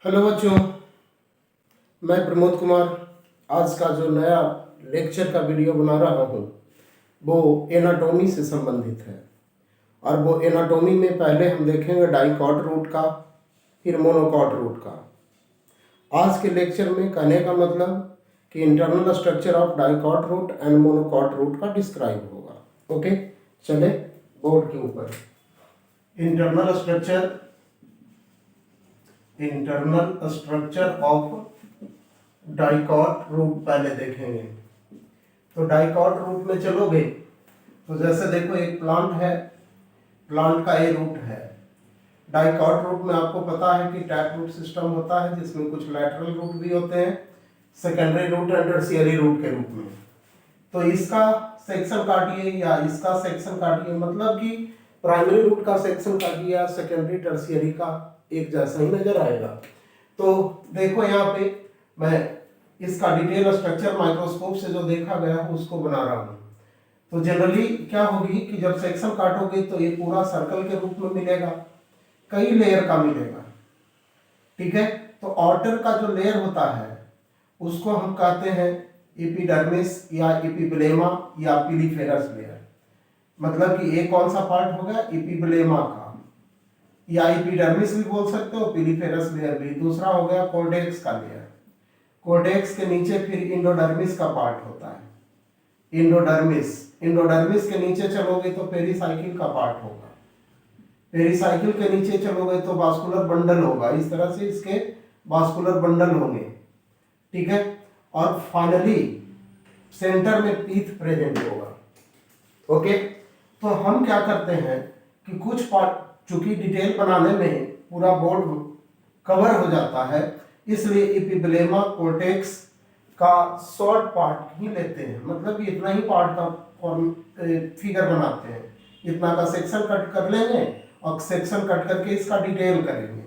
Hello बच्चों, मैं प्रमोद कुमार। आज का जो नया लेक्चर का वीडियो बना रहा हूँ वो एनाटॉमी से संबंधित है। और वो एनाटॉमी में पहले हम देखेंगे डाइकॉट रूट का, फिर मोनोकॉट रूट का। आज के लेक्चर में कहने का मतलब कि internal structure of dicot root and monocot root का डिस्क्राइब होगा। ओके, चले बोर्ड के ऊपर। Internal structure of dicot root पहले देखेंगे। तो डाइकॉट रूट में चलोगे तो जैसे देखो एक प्लांट है, प्लांट का ये रूट है। डाइकॉट रूट में आपको पता है कि टैप रूट सिस्टम होता है जिसमें कुछ लैटरल रूट भी होते हैं, secondary root and tertiary root के रूप में। तो इसका सेक्शन काटिए या इसका सेक्शन काटिए, मतलब कि प्राइमरी रूट का सेक्शन काटिए या सेकेंडरी टर्शियरी का, एक जैसा ही नजर आएगा। तो देखो यहाँ पे मैं इसका डिटेल स्ट्रक्चर माइक्रोस्कोप से जो देखा गया है उसको बना रहा हूँ। तो जनरली क्या होगी कि जब सेक्शन काटोगे तो ये पूरा सर्कल के रूप में मिलेगा, कई लेयर का मिलेगा। ठीक है, तो आउटर का जो लेयर होता है उसको हम कहते हैं एपिडर्मिस या एपिब्लेमा या पिलीफेरस लेयर। मतलब कि एक कौन सा पार्ट होगा, एपिब्लेमा का, या एपिडर्मिस भी बोल सकते हो, पिलीफेरस लेयर भी। दूसरा हो गया कोर्टेक्स का लेयर। कोर्टेक्स के नीचे फिर इंडोडर्मिस का पार्ट होता है, इंडोडर्मिस के नीचे चलोगे तो पेरिसाइकिल का पार्ट होगा, पेरिसाइकिल के नीचे चलोगे तो वास्कुलर बंडल होगा। इस तरह से इसके वास्कुलर बंडल होंगे। ठीक है, और फाइनली सेंटर में पीथ प्रेजेंट होगा। ओके, तो हम क्या करते हैं कि कुछ पार्ट, चूंकि डिटेल बनाने में पूरा बोर्ड कवर हो जाता है, इसलिए एपिब्लेमा कोर्टेक्स का शॉर्ट पार्ट ही लेते हैं। मतलब कि इतना ही पार्ट का फॉर्म फिगर बनाते हैं, इतना का सेक्शन कट कर लेंगे और सेक्शन कट करके इसका डिटेल करेंगे।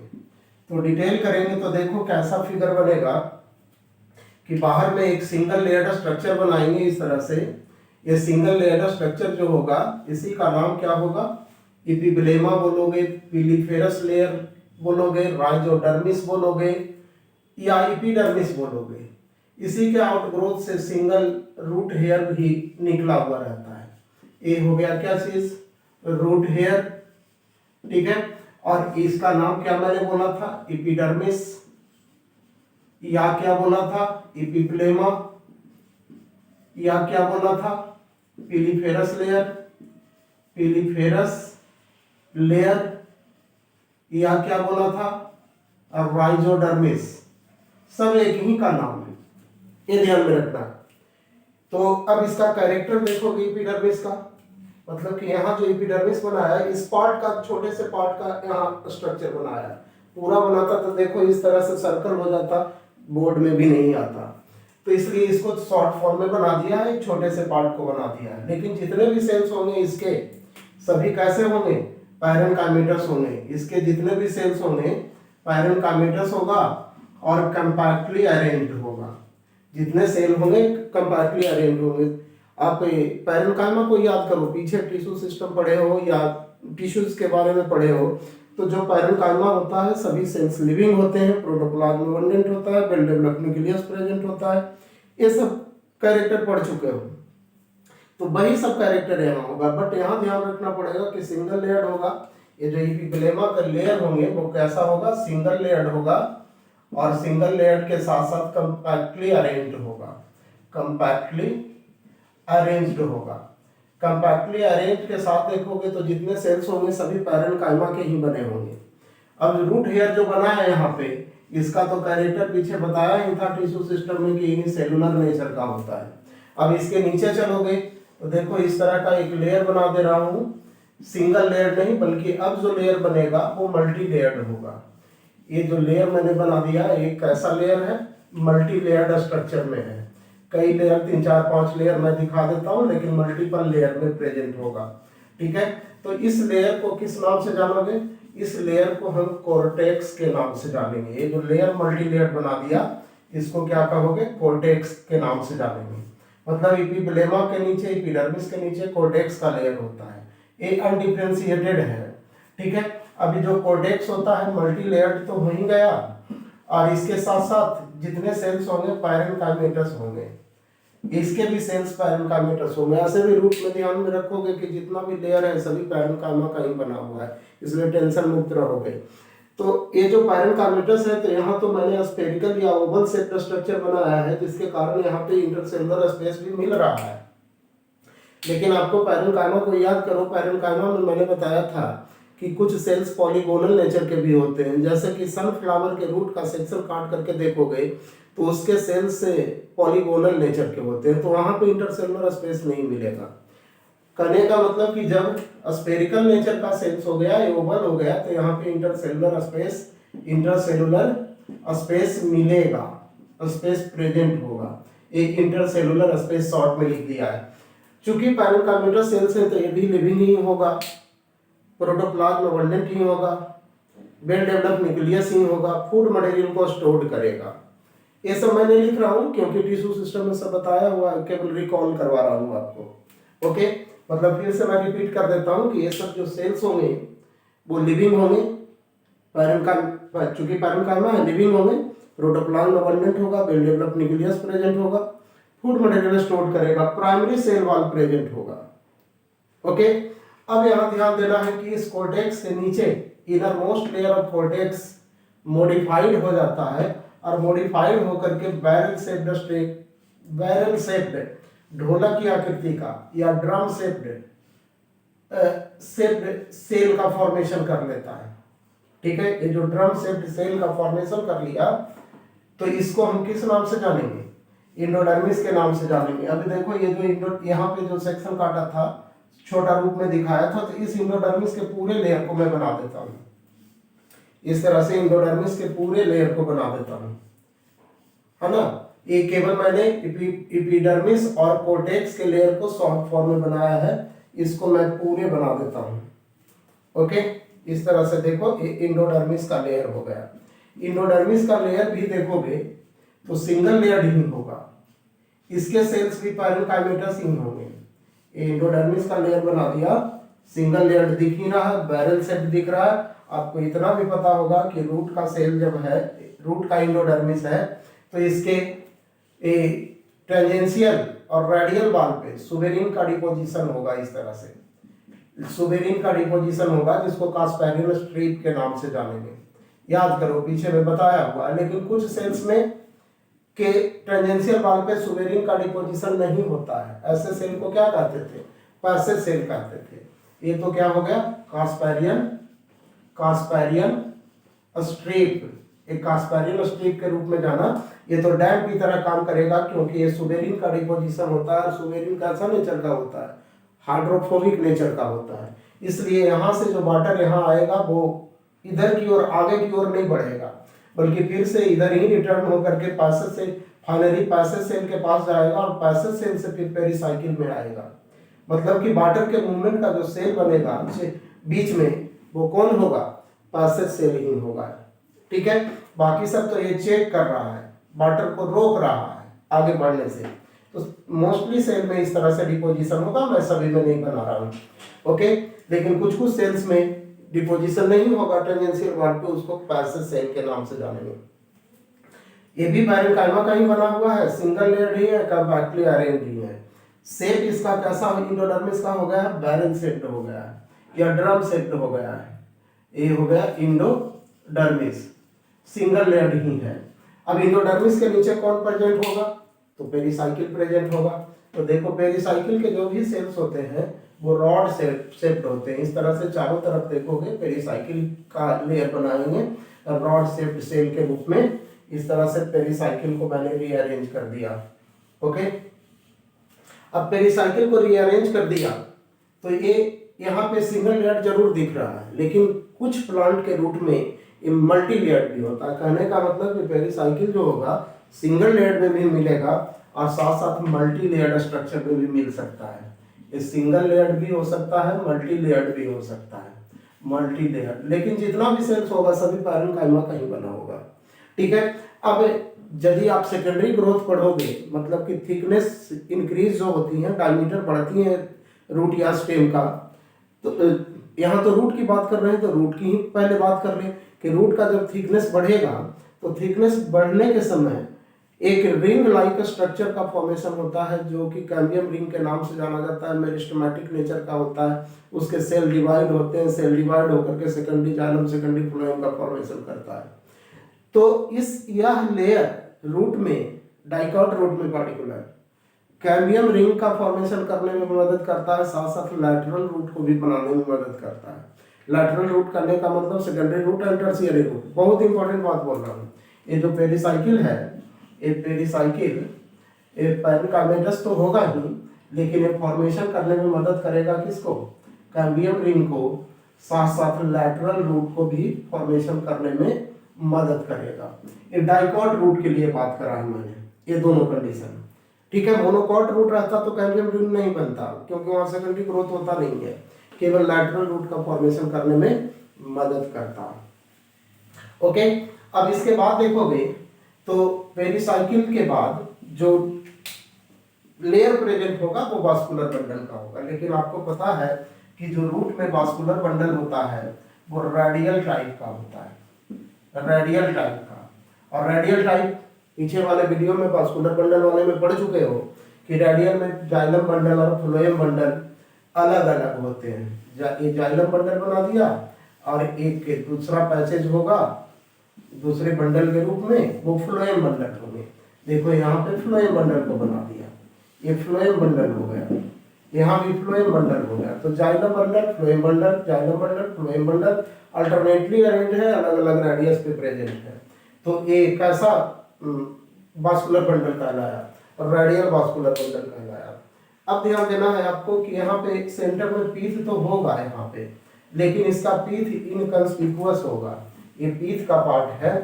तो डिटेल करेंगे तो देखो कैसा फिगर बनेगा कि बाहर में एक सिंगल लेयर्ड स्ट्रक्चर बनाएंगे इस तरह से। ये सिंगल लेयर्ड स्ट्रक्चर जो होगा इसी का नाम क्या होगा, एपिब्लेमा बोलोगे, पिलीफेरस लेयर बोलोगे, राइजोडर्मिस बोलोगे या एपिडर्मिस बोलोगे। इसी के आउटग्रोथ से सिंगल रूट हेयर भी निकला हुआ रहता है। ये हो गया क्या चीज, रूट हेयर। ठीक है, और इसका नाम क्या मैंने बोला था, एपिडर्मिस, या क्या बोला था, एपिब्लेमा, या क्या बोला था, पिलीफेरस लेयर, पिलीफेरस लेयर, या क्या बोला था, राइजोडर्मिस। सब एक ही का नाम है, ये ध्यान में रखना। तो अब इसका कैरेक्टर देखोगे एपिडर्मिस का, मतलब कि यहाँ जो एपिडर्मिस बनाया है इस पार्ट का, छोटे से पार्ट का यहाँ स्ट्रक्चर बनाया है। पूरा बनाता तो देखो इस तरह से सर्कल हो जाता, बोर्ड में भी नहीं आता। तो इसलिए इसको शॉर्ट फॉर्म में बना दिया है, एक छोटे से पार्ट को बना दिया है। लेकिन जितने भी सेल्स होंगे इसके सभी कैसे होंगे, पैरेनकाइमेटस होंगे। इसके जितने भी सेल्स होंगे पैरेनकाइमेटस होगा और कंपैक्टली अरेंज्ड होगा। जितने सेल होंगे कंपैक्टली अरेंज होंगे। आप पैरेनकाइमा को याद करो, पीछे टिश्यू सिस्टम पढ़े हो या टिश्यूज के बारे में पढ़े हो, तो जो पैरेनकाइमा होता है सभी सेल्स लिविंग होते हैं, प्रोटोप्लाज्म अबंडेंट होता है, वेल डेवलप्ड न्यूक्लियस प्रेजेंट होता है। ये सब कैरेक्टर पढ़ चुके हो, तो वही सब कैरेक्टर यहाँ होगा। बट यहाँ ध्यान रखना पड़ेगा कि सिंगल लेयर्ड होगा। ये जो एपिब्लेमा का लेयर होंगे वो कैसा होगा, सिंगल लेयर्ड होगा, और सिंगल लेयर्ड के साथ साथ कंपैक्टली अरेंज्ड होगा, कंपैक्टली अरेंज्ड होगा। कंपैक्टली अरेंज के साथ देखोगे तो जितने सेल्स होंगे सभी पैरेनकाइमा के ही बने होंगे। अब रूट हेयर जो बना है यहाँ पे, इसका तो कैरेक्टर पीछे बताया ही था टिश्यू सिस्टम में कि यूनिसेलुलर नेचर का होता है। अब इसके नीचे चलोगे तो देखो इस तरह का एक लेयर बना दे रहा हूँ, सिंगल लेयर नहीं बल्कि अब जो लेयर बनेगा वो मल्टी लेयर्ड होगा। ये जो लेयर मैंने बना दिया एक कैसा लेयर है, मल्टी लेयर्ड स्ट्रक्चर में है। कई लेयर, 3 4 5 लेयर मैं दिखा देता हूँ, लेकिन मल्टीपल लेयर में प्रेजेंट होगा। ठीक है, तो इस लेयर को किस नाम से जानोगे, इस लेयर को हम कोर्टेक्स के नाम से जानेंगे। ये जो लेयर मल्टी लेयर बना दिया इसको क्या कहोगे, कोर्टेक्स के नाम से जानेंगे। मतलब एपिब्लेमा के नीचे, एपिडर्मिस के नीचे कोर्टेक्स का लेयर होता है, ये अनडिफरेंशिएटेड है। ठीक है, अभी जो कोर्टेक्स होता है मल्टी लेयर्ड तो हो ही गया। और इसके साथ साथ जितने सेल्स होंगे पैरेनकाइमेटस होंगे, इसके भी सेल्स पैरेनकाइमेटस होंगे। ऐसे भी रूट में ध्यान में रखोगे कि जितना भी लेयर है सभी पैरेनकाइमा का ही बना हुआ है, इसलिए टेंशन मुक्त रहोगे। तो ये जो पैरेनकाइमेटस है, तो यहाँ तो मैंने स्फेरिकल या ओवल शेप्ड स्ट्रक्चर बनाया है, जिसके कारण यहाँ पे इंटरसेलुलर स्पेस भी मिल रहा है। लेकिन आपको पैरेनकाइमा को याद करो, पैरेनकाइमा में मैंने बताया था कि कुछ सेल्स पॉलीगोनल नेचर के भी होते हैं। जैसे कि सनफ्लावर के रूट का सेक्शन काट करके देखोगे तो उसके सेल्स से पॉलीगोनल नेचर के होते हैं, तो वहां पे इंटरसेलुलर स्पेस नहीं मिलेगा। कहने का मतलब कि जब स्फेरिकल नेचर का सेल्स हो गया, ओवल हो गया, तो यहाँ पे इंटरसेलुलर स्पेस मिलेगा, स्पेस प्रेजेंट होगा। एक इंटरसेलुलर स्पेस शॉर्ट में लिख दिया है। चूंकि पैरेनकाइमेटस सेल्स है तो ये भी लिविंग ही होगा, प्रोटोप्लाज्म अबंडेंट ही होगा, वेल डेवलप्ड न्यूक्लियस ही होगा, फूड मटेरियल को स्टोर करेगा। ये सब मैंने लिख रहा हूँ क्योंकि टिश्यू सिस्टम में सब बताया हुआ है, केवल रिकॉल करवा रहा हूँ आपको। ओके, मतलब फिर से मैं रिपीट कर देता हूँ कि ये सब जो सेल्स होंगे वो लिविंग होंगे, चूंकि पैरेनकाइमा है लिविंग होंगे, प्रोटोप्लाज्म अबंडेंट होगा, वेल डेवलप्ड न्यूक्लियस प्रेजेंट होगा, फूड मटेरियल स्टोर करेगा, प्राइमरी सेल वॉल प्रेजेंट होगा। ओके, अब यहाँ ध्यान देना है कि इस कोर्टेक्स के नीचे inner most layer of cortex modified हो जाता है और मॉडिफाइड होकर के बैरल शेप्ड ढोलक की आकृति का या ड्रम शेप्ड सेल का फॉर्मेशन कर लेता है। ठीक है, ये जो ड्रम शेप्ड सेल का फॉर्मेशन कर लिया तो इसको हम किस नाम से जानेंगे? इंडोडर्मिस के नाम से जानेंगे। अभी देखो ये जो यहाँ पे जो सेक्शन काटा था, छोटा रूप में दिखाया था, तो इस इंडोडर्मिस के पूरे लेयर को मैं बना देता हूँ। इस तरह से इंडोडर्मिस के पूरे लेयर को बना देता हूँ, है ना। ये केवल मैंने एपिडर्मिस और कोर्टेक्स के लेयर को सॉफ्ट फॉर्म में बनाया है, इसको मैं पूरे बना देता हूँ। ओके, इस तरह से देखो ये इंडोडर्मिस का लेयर हो गया। इंडोडर्मिस का लेयर भी देखोगे तो सिंगल लेयर ही होगा, इसके सेल्स भी पैरेनकाइमेटस ही होंगे। इंडोडर्मिस का लेयर बना दिया, सिंगल लेयर दिख ही रहा है, बैरल शेप दिख रहा है। आपको इतना भी पता होगा कि रूट का सेल जब है, रूट का इंडोडर्मिस है, तो इसके टेंजेंशियल और रेडियल वॉल पे सुबेरिन का डिपोजिशन होगा। इस तरह से सुबेरिन का डिपोजिशन होगा, जिसको कास्पेरियन स्ट्रिप के नाम से जानेंगे। याद करो, पीछे में बताया हुआ है। लेकिन कुछ सेल्स में के टेंजेंशियल वॉल पे सुबेरिन का डिपोजिशन नहीं होता है, ऐसे सेल को क्या कहते थे? पैसेज सेल कहते थे। ये तो क्या हो गया? कास्पेरियन स्ट्रिप, एक कास्पेरियन स्ट्रिप के रूप में जाना। ये तो डैम की तरह काम करेगा, क्योंकि ये सुबेरिन का डिपोजिशन होता है। सुबेरिन कैसा नेचर का होता है? हाइड्रोफोबिक नेचर का होता है। इसलिए यहाँ से जो वाटर यहाँ आएगा वो इधर की ओर, आगे की ओर नहीं बढ़ेगा, बल्कि फिर से इधर ही रिटर्न होकर के पैसेज से फाइनली पैसेज सेल के पास जाएगा और पैसेज सेल से फिर पेरिसाइकिल में आएगा। मतलब कि वाटर के मूवमेंट का जो सेल बनेगा बीच में, वो कौन होगा? पैसेज सेल ही होगा। ठीक है, बाकी सब तो ये चेक कर रहा है, वाटर को रोक रहा है आगे बढ़ने से। तो मोस्टली सेल में इस तरह से डिपोजिशन होगा, मैं सभी में नहीं बना रहा हूँ। ओके, लेकिन कुछ कुछ सेल्स में डिपोजिशन नहीं होगा टेंजेंशियल वॉल पे, उसको पैसेज सेल के नाम से जानेंगे। ये भी पैरेनकाइमा का ही बना हुआ है, सिंगल लेयर ही है, कंपैक्टली अरेंज्ड ही है। शेप इसका कैसा इंडोडर्मिस का हो गया? बैरल शेप्ड हो गया है या ड्रम शेप्ड हो गया है। ये हो गया इंडोडर्मिस, सिंगल लेयर ही है। अब इंडोडर्मिस के नीचे कौन प्रेजेंट होगा? तो पेरिसाइकिल प्रेजेंट होगा। तो देखो पेरिसाइकिल के जो भी सेल्स होते हैं वो रॉड शेप्ड होते हैं। इस तरह से चारों तरफ देखोगे पेरिसाइकिल का लेयर बनाएंगे रॉड शेप्ड सेल के रूप में। इस तरह से पेरिसाइकिल को मैंने रीअरेंज कर दिया। ओके, अब पेरिसाइकिल को रीअरेंज कर दिया तो ये यहाँ पे सिंगल लेयर जरूर दिख रहा है, लेकिन कुछ प्लांट के रूट में ये मल्टी लेयर भी होता है। कहने का मतलब कि पेरिसाइकिल जो होगा सिंगल लेयर में भी मिलेगा और साथ साथ मल्टी लेयर स्ट्रक्चर में भी मिल सकता है। ये सिंगल लेयर भी हो सकता है, मल्टी लेयर भी हो सकता है, मल्टी लेयर। लेकिन जितना भी सेल्स होगा सभी पैरेनकाइमा का ही बना होगा। ठीक है, अब यदि आप सेकेंडरी ग्रोथ पढ़ोगे, मतलब कि थिकनेस इंक्रीज जो होती है, डायमीटर बढ़ती है रूट या स्टेम का, तो यहाँ तो रूट की बात कर रहे हैं, तो रूट की ही पहले बात कर लें कि रूट का जब थिकनेस बढ़ेगा तो थिकनेस बढ़ने के समय एक रिंग लाइक स्ट्रक्चर का फॉर्मेशन होता है जो कि कैम्बियम रिंग के नाम से जाना जाता है, मेरिस्टेमेटिक नेचर का होता है। उसके सेल डिवाइड होते हैं, सेल डिवाइड होकर के सेकेंडरी जाइलम सेकेंडरी फ्लोएम का फॉर्मेशन करता है। तो यह लेयर रूट में, डाइकॉट रूट में पार्टिकुलर कैम्बियम रिंग का फॉर्मेशन करने में मदद करता है, साथ साथ लैटरल रूट को भी बनाने में मदद करता है। लैटरल रूट करने का मतलब secondary root and tertiary root. बहुत इंपॉर्टेंट बात बोल रहा हूँ। ये जो पेरिसाइकिल है, ये पेरिसाइकिल पैरेनकाइमेटस तो होगा ही, लेकिन ये फॉर्मेशन करने में मदद करेगा किसको? कैम्बियम रिंग को, साथ साथ लैटरल रूट को भी फॉर्मेशन करने में मदद करेगा। ये डाइकॉट रूट के लिए बात करा है मैंने, ये दोनों कंडीशन। ठीक है, मोनोकॉट रूट रहता तो कैम्बियम रिंग नहीं बनता, क्योंकि वहां सेकेंडरी ग्रोथ होता नहीं है, केवल लैटरल रूट का फॉर्मेशन करने में मदद करता है। ओके, अब इसके बाद देखोगे तो पेरिसाइकिल के बाद जो लेयर प्रेजेंट होगा वो वास्कुलर बंडल का होगा। लेकिन आपको पता है कि जो रूट में वास्कुलर बंडल होता है वो रेडियल टाइप का होता है, रेडियल टाइप का। और रेडियल टाइप पीछे वाले वीडियो में वास्कुलर बंडल वाले में पढ़ चुके हो कि रेडियल में जाइलम बंडल और फ्लोएम बंडल अलग अलग होते हैं। ये जाइलम बंडल बना दिया और एक के दूसरा पैसेज होगा दूसरे बंडल के रूप में, वो फ्लोएम बंडल होंगे। देखो यहाँ पे फ्लोएम बंडल को बना दिया, ये फ्लोएम बंडल हो गया, यहाँ भी फ्लोएम बंडल हो गया। तो xylem bundle, phloem bundle, xylem bundle, phloem bundle alternately arrange है, अलग अलग रेडियस पे प्रेजेंट है। तो ये कैसा वास्कुलर बंडल कहलाया और रेडियल वास्कुलर बंडल कहलाया। अब ध्यान देना है आपको कि यहाँ पे सेंटर में पीथ तो होगा यहाँ पे, लेकिन इसका पीथ इनकंस्पिकुअस होगा। ये पीथ का पार्ट है,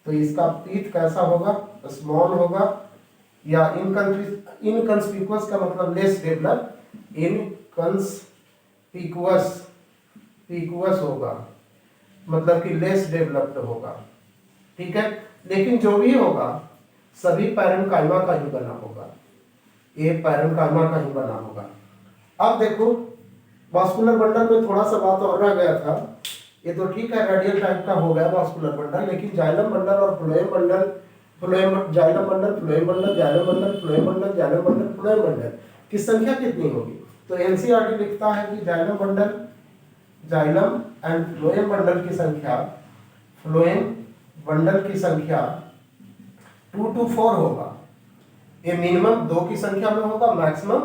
तो इसका पीथ कैसा होगा? स्मॉल होगा या इनकंस्पिकुअस का मतलब लेस डेवलप, इनकंस्पिकुअस होगा मतलब कि लेस डेवलप्ड होगा। ठीक है, लेकिन जो भी होगा सभी पैरेन्काइमा का ही बना होगा, ये पैरेन्काइमा का ही बना होगा। अब देखो वास्कुलर बंडल में थोड़ा सा बात और रह गया था। ये तो ठीक है, रेडियल टाइप का हो गया वास्कुलर बंडल, लेकिन जाइलम बंडल और phloem bundle, xylem bundle, phloem bundle, xylem bundle, phloem bundle, xylem bundle, phloem bundle की संख्या कितनी होगी? तो एनसीईआरटी लिखता है कि xylem bundle, xylem and phloem bundle की संख्या, फ्लोएम बंडल की संख्या 2 to 4 होगा। ये मिनिमम 2 की संख्या में होगा, मैक्सिमम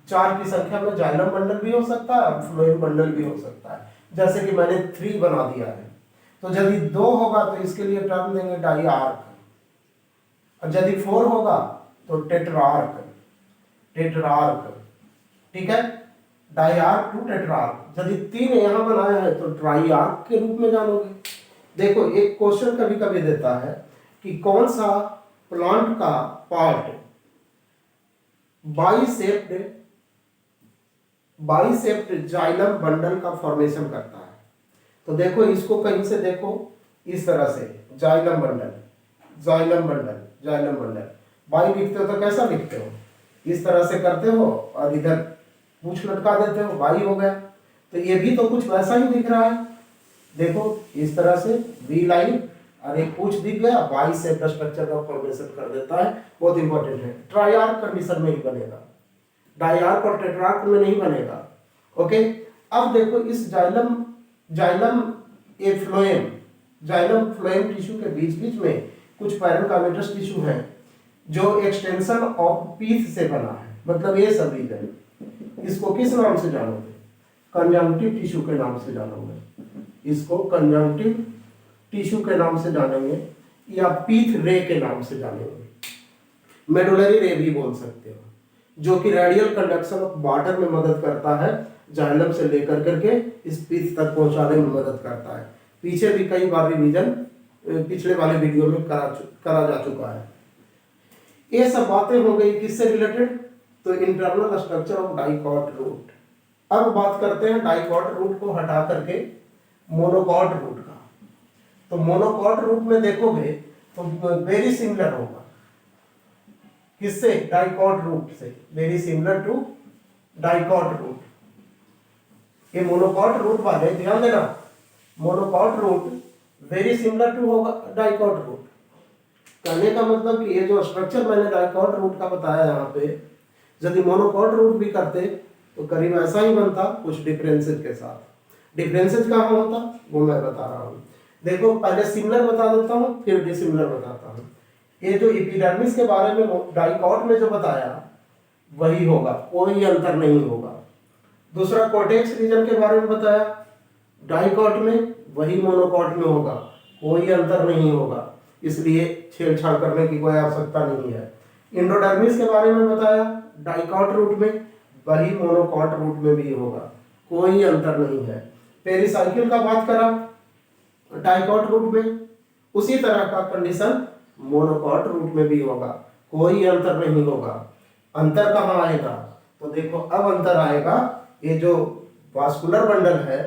4 की संख्या में जाइलम बंडल भी हो सकता है और फ्लोएम बंडल भी हो सकता है। जैसे कि मैंने 3 बना दिया है, तो यदि 2 होगा तो इसके लिए टर्म देंगे डाइआर्क, और यदि 4 होगा तो टेट्रार्क, टेट्रार्क। ठीक है, डाइआर्क टू टेट्रार्क। यदि 3 यहां बनाया है तो ट्राइआर्क के रूप में जानोगे। देखो एक क्वेश्चन कभी कभी देता है कि कौन सा प्लांट का पार्ट बाइसेप्ड जाइलम बंडल का फॉर्मेशन करता है। तो देखो इसको कहीं से देखो, इस तरह से xylem bundle, xylem bundle, xylem bundle. By लिखते हो तो कैसा लिखते हो? इस तरह से करते हो और इधर पूंछ लटका देते हो, बाई हो गया। तो ये भी तो कुछ वैसा ही दिख रहा है। देखो इस तरह से वी लाइन और एक पूंछ दिख गया, बाई से स्ट्रक्चर का फॉर्मेशन कर देता है। बहुत इंपॉर्टेंट है, ट्राइआर्क कंडीशन में ही बनेगा, डाइआर्क और टेट्रार्क में नहीं बनेगा। ओके, अब देखो इस जाइलम ए फ्लोएम, जाइलम फ्लोएम टिश्यू के बीच बीच में कुछ पैरेन्काइमेटस टिश्यू है जो एक्सटेंशन ऑफ पीथ से बना है, मतलब ये सब रीजन। इसको किस नाम से जानोगे? कंजंक्टिव टिश्यू के नाम से जानोगे, इसको कंजंक्टिव टिश्यू के नाम से जानेंगे या पीथ रे के नाम से जानेंगे, मेडुलरी रे भी बोल सकते हो, जो कि रेडियल कंडक्शन ऑफ वाटर में मदद करता है, जाइलम से लेकर करके इस पीथ तक पहुंचाने में मदद करता है। पीछे भी कई बार रिवीजन पिछले वाले वीडियो में करा जा चुका है। ये सब बातें हो गई किससे रिलेटेड? तो internal structure of dicot root. अब बात करते हैं डाइकॉट रूट को हटा करके मोनोकॉट रूट का। तो मोनोकॉट रूट में देखोगे तो वेरी सिमिलर होगा किससे? डाइकॉट रूट से, very similar to dicot root. ये मोनोकॉट रूट वाले ध्यान देना, monocot root very similar to होगा डाइकॉट रूट। कहने का मतलब कि ये जो स्ट्रक्चर मैंने डाइकॉट रूट का बताया यहाँ पे, यदि मोनोकॉट रूट भी करते तो करीब ऐसा ही बनता, कुछ डिफरेंसेस के साथ। डिफरेंसेस कहाँ होता वो मैं बता रहा हूँ। देखो पहले सिमिलर बता देता हूँ, फिर डिसिमिलर बताता हूँ। ये जो एपिडर्मिस के बारे में डाइकॉट में जो बताया वही होगा, कोई अंतर नहीं होगा। दूसरा कोर्टेक्स रीजन के बारे में बताया, डाइकॉट में वही मोनोकॉट में होगा, कोई अंतर नहीं होगा, इसलिए छेड़छाड़ करने की कोई आवश्यकता नहीं है। इंडोडर्मिस के बारे में बताया, डाइकॉट रूट में वही मोनोकॉट रूट में भी होगा, कोई अंतर नहीं है। पेरिसाइकिल का बात करा डाइकॉट रूट में, उसी तरह का कंडीशन मोनोकॉट रूट में भी होगा, कोई अंतर नहीं होगा। अंतर कहाँ आएगा तो देखो अब अंतर आएगा, ये जो वास्कुलर बंडल है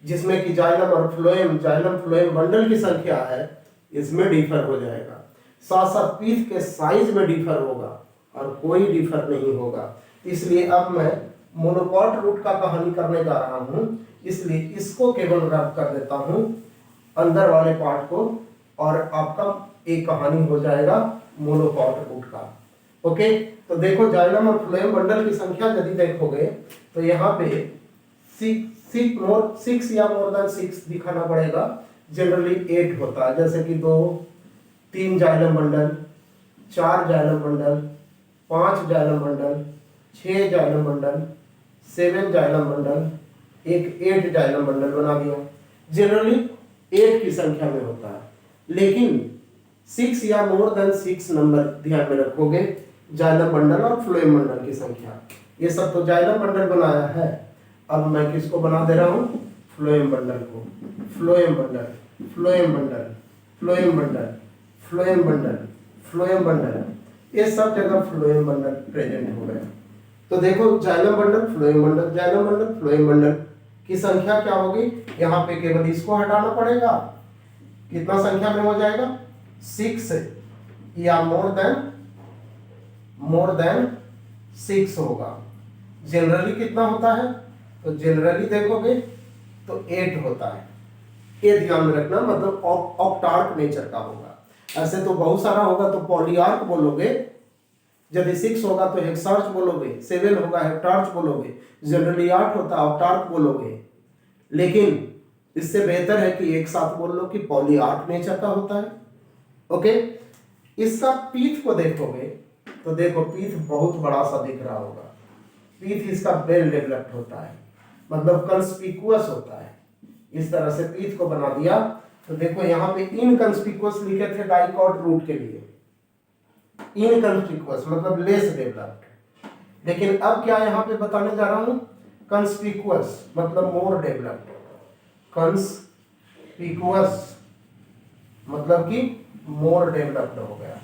जिसमें कि जाइलम और फ्लोएम, जाइलम फ्लोएम बंडल की संख्या है, इसमें डिफर हो जाएगा। साथ साथ पीस के साइज में डिफर होगा और कोई डिफर नहीं होगा। इसलिए अब मैं मोनोकॉट रूट का कहानी करने जा रहा हूँ, इसलिए इसको केवल रद्द कर देता हूँ अंदर वाले पार्ट को, और आपका एक कहानी हो जाएगा मोनोकॉट रूट का। ओके, तो देखो जाइलम और फ्लोएम बंडल की संख्या यदि देखोगे तो यहाँ पे 6 या मोर देन 6 दिखाना पड़ेगा। जनरली 8 होता है, जैसे कि 2, 3 xylem bundle, 4 xylem bundle, 5 xylem bundle, 6 xylem bundle, 7 xylem bundle, एक 8 जाइलम बंडल बना दिया। जनरली 8 की संख्या में होता है, लेकिन 6 या मोर देन 6 नंबर ध्यान में रखोगे, जाइलम बंडल और फ्लोएम बंडल की संख्या। ये सब तो जाइलम बंडल बनाया है, अब मैं किसको बना दे रहा हूँ, फ्लोएम बंडल को। Phloem bundle, phloem bundle, phloem bundle, phloem bundle, phloem bundle, ये सब जगह फ्लोएम बंडल प्रेजेंट हो गया। तो देखो xylem bundle, phloem bundle, xylem bundle, phloem bundle की संख्या क्या होगी, यहाँ पे केवल इसको हटाना पड़ेगा, कितना संख्या में हो जाएगा, 6 या मोर देन 6 होगा। जनरली कितना होता है तो जनरली देखोगे तो 8 होता है, ये ध्यान में रखना, मतलब ऑक्टार्क नेचर का होगा। ऐसे तो बहुत सारा होगा तो पॉलीआर्क बोलोगे, यदि 6 होगा तो हेक्सार्च बोलोगे, 7 होगा हेप्टार्च बोलोगे, जनरली 8 होता है ऑक्टार्क बोलोगे। लेकिन इससे बेहतर है कि एक साथ बोल लो कि पॉलीआर्क नेचर का होता है। ओके, इसका पीठ को देखोगे तो देखो पीठ बहुत बड़ा सा दिख रहा होगा, पीठ इसका वेल डेवलप्ड होता है, मतलब कंस्पिकुअस होता है। इस तरह से पीठ को बना दिया। तो देखो यहाँ पे इनकंस्पिकुअस लिखे थे डाइकॉट रूट के लिए, इनकंस्पिकुअस मतलब लेस डेवलप्ड, लेकिन अब क्या यहाँ पे बताने जा रहा हूँ, कंस्पिकुअस मतलब मोर डेवलप्ड। कंस्पिकुअस मतलब कि मोर डेवलप्ड हो गया।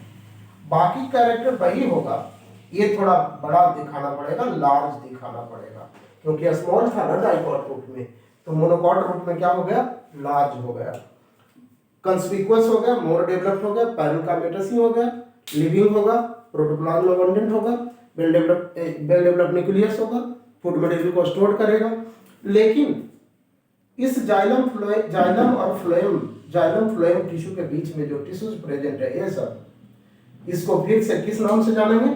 बाकी कैरेक्टर वही होगा, ये थोड़ा बड़ा दिखाना पड़ेगा, लार्ज दिखाना पड़ेगा, क्योंकि स्मॉल था ना डाइकॉट रूट में, तो मोनोकॉट रूट में क्या हो गया, लार्ज हो गया। कंस्पिकुअस हो गया, मोर डेवलप्ड हो गया, पैरेन्काइमेटस हो गया, लिविंग होगा, प्रोटोप्लाज्म अबंडेंट होगा, वेल डेवलप्ड न्यूक्लियस होगा, फूड मटेरियल को स्टोर करेगा। लेकिन इस जाइलम और फ्लोएम टिश्यू के बीच में जो टिश्यूज प्रेजेंट है, ये सब इसको फिर से किस नाम से जानेंगे,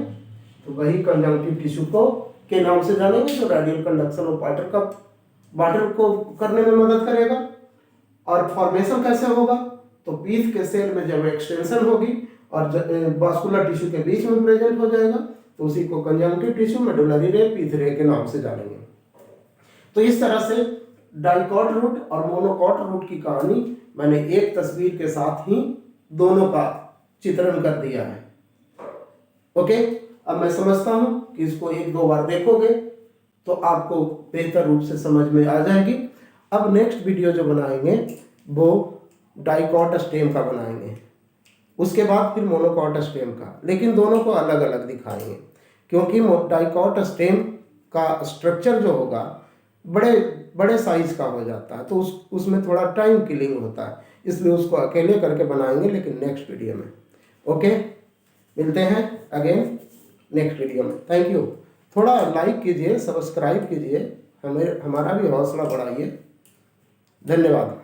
तो वही कंजंक्टिव टिश्यू को के नाम से जानेंगे, जो रेडियल कंडक्शन ऑफ वाटर को करने में मदद करेगा। और फॉर्मेशन कैसे होगा, तो पीथ के सेल में जब एक्सटेंशन होगी और वास्कुलर टिश्यू के बीच में प्रेजेंट हो जाएगा, तो उसी को कंजंक्टिव टिश्यू, मेडुलरी रे, पीथ रे के नाम से जानेंगे। तो इस तरह से डाइकॉट रूट और मोनोकॉट रूट की कहानी मैंने एक तस्वीर के साथ ही दोनों का चित्रण कर दिया है। ओके, अब मैं समझता हूं कि इसको 1-2 बार देखोगे तो आपको बेहतर रूप से समझ में आ जाएगी। अब नेक्स्ट वीडियो जो बनाएंगे वो डाइकॉट स्टेम का बनाएंगे, उसके बाद फिर मोनोकॉट स्टेम का, लेकिन दोनों को अलग अलग दिखाएंगे, क्योंकि डाइकॉट स्टेम का स्ट्रक्चर जो होगा बड़े साइज का हो जाता है, तो उसमें थोड़ा टाइम किलिंग होता है, इसलिए उसको अकेले करके बनाएंगे, लेकिन नेक्स्ट वीडियो में। ओके, मिलते हैं अगेन नेक्स्ट वीडियो में। Thank you. थोड़ा लाइक कीजिए, सब्सक्राइब कीजिए, हमारा भी हौसला बढ़ाइए। धन्यवाद।